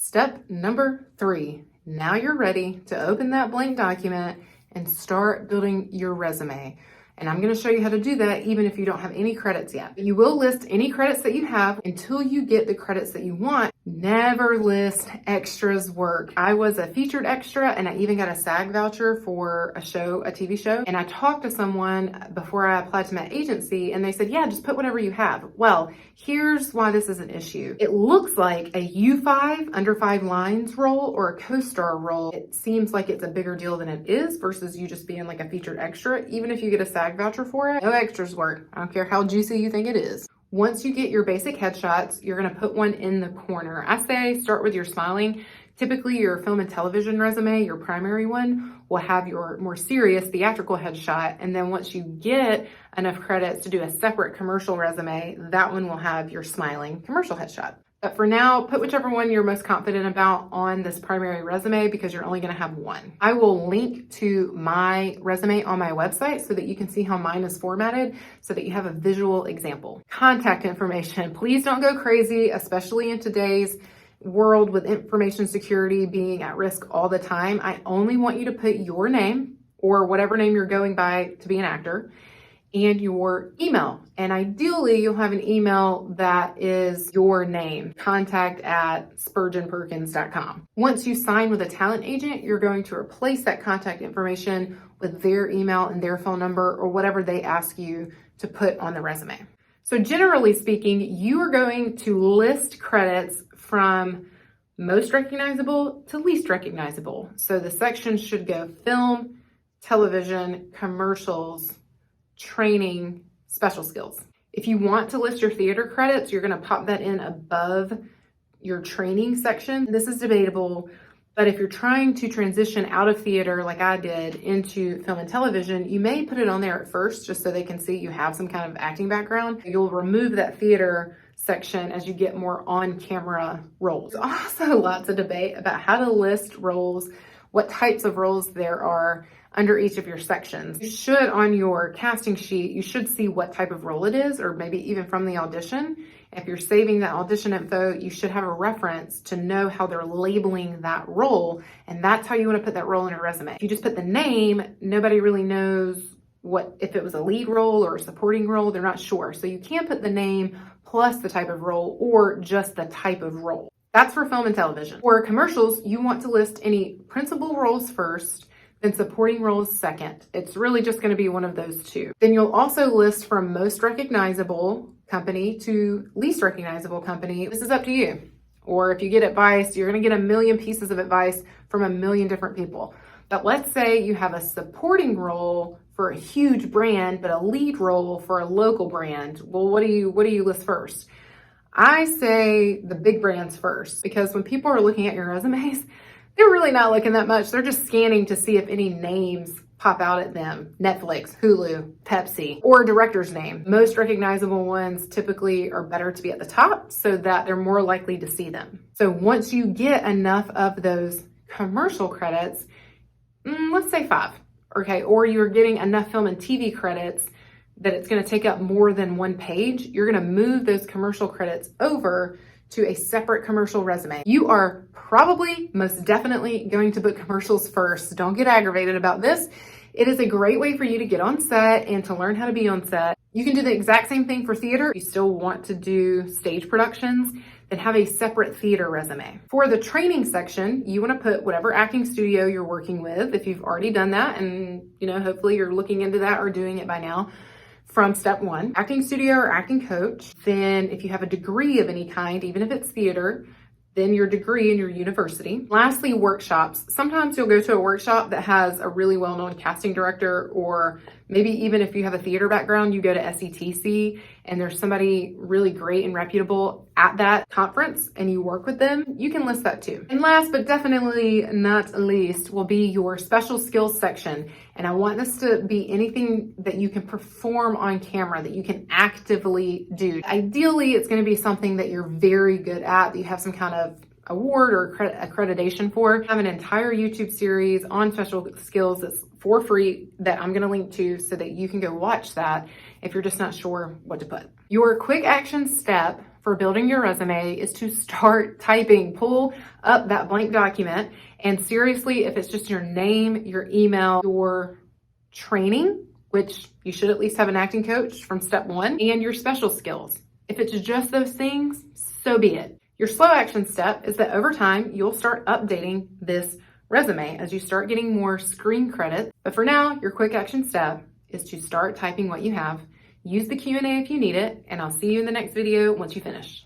Step number 3. Now you're ready to open that blank document and start building your resume. And I'm going to show you how to do that even if you don't have any credits yet. You will list any credits that you have until you get the credits that you want. Never list extras work. I was a featured extra and I even got a SAG voucher for a TV show. And I talked to someone before I applied to my agency and they said, yeah, just put whatever you have. Well, here's why this is an issue. It looks like a U5 under 5 lines role or a co-star role. It seems like it's a bigger deal than it is versus you just being like a featured extra. Even if you get a SAG voucher for it, no extras work. I don't care how juicy you think it is. Once you get your basic headshots, you're going to put one in the corner. I say start with your smiling. Typically your film and television resume, your primary one, will have your more serious theatrical headshot. And then once you get enough credits to do a separate commercial resume, that one will have your smiling commercial headshot. But for now, put whichever one you're most confident about on this primary resume because you're only going to have one. I will link to my resume on my website so that you can see how mine is formatted so that you have a visual example. Contact information. Please don't go crazy, especially in today's world with information security being at risk all the time. I only want you to put your name or whatever name you're going by to be an actor and your email. And ideally, you'll have an email that is your name, contact@spurgeonperkins.com. Once you sign with a talent agent, you're going to replace that contact information with their email and their phone number or whatever they ask you to put on the resume. So generally speaking, you are going to list credits from most recognizable to least recognizable. So the section should go film, television, commercials, training, special skills. If you want to list your theater credits, you're going to pop that in above your training section. This is debatable, but if you're trying to transition out of theater like I did into film and television, you may put it on there at first just so they can see you have some kind of acting background. You'll remove that theater section as you get more on-camera roles. Also lots of debate about how to list roles, what types of roles there are under each of your sections. You should, on your casting sheet, you should see what type of role it is, or maybe even from the audition. If you're saving that audition info, you should have a reference to know how they're labeling that role, and that's how you want to put that role in a resume. If you just put the name, nobody really knows if it was a lead role or a supporting role, they're not sure. So you can put the name plus the type of role or just the type of role. That's for film and television. For commercials, you want to list any principal roles first, then supporting roles second. It's really just going to be one of those two. Then you'll also list from most recognizable company to least recognizable company. This is up to you. Or if you get advice, you're going to get a million pieces of advice from a million different people. But let's say you have a supporting role for a huge brand, but a lead role for a local brand. Well, what do you list first? I say the big brands first, because when people are looking at your resumes, they're really not looking that much. They're just scanning to see if any names pop out at them. Netflix, Hulu, Pepsi, or a director's name. Most recognizable ones typically are better to be at the top so that they're more likely to see them. So once you get enough of those commercial credits, let's say 5, okay, or you're getting enough film and TV credits that it's going to take up more than one page, you're going to move those commercial credits over to a separate commercial resume. You are probably most definitely going to put commercials first. Don't get aggravated about this. It is a great way for you to get on set and to learn how to be on set. You can do the exact same thing for theater. If you still want to do stage productions, then have a separate theater resume. For the training section, you want to put whatever acting studio you're working with. If you've already done that and hopefully you're looking into that or doing it by now, from step 1, acting studio or acting coach. Then if you have a degree of any kind, even if it's theater, then your degree in your university. Lastly, workshops. Sometimes you'll go to a workshop that has a really well-known casting director, or maybe even if you have a theater background, you go to SETC and there's somebody really great and reputable at that conference and you work with them, you can list that too. And last but definitely not least will be your special skills section. And I want this to be anything that you can perform on camera, that you can actively do. Ideally, it's going to be something that you're very good at, that you have some kind of award or accreditation for. I have an entire YouTube series on special skills that's for free that I'm going to link to so that you can go watch that if you're just not sure what to put. Your quick action step for building your resume is to start typing. Pull up that blank document, and seriously, if it's just your name, your email, your training, which you should at least have an acting coach from step 1, and your special skills. If it's just those things, so be it. Your slow action step is that over time, you'll start updating this resume as you start getting more screen credit. But for now, your quick action step is to start typing what you have. Use the Q&A if you need it, and I'll see you in the next video once you finish.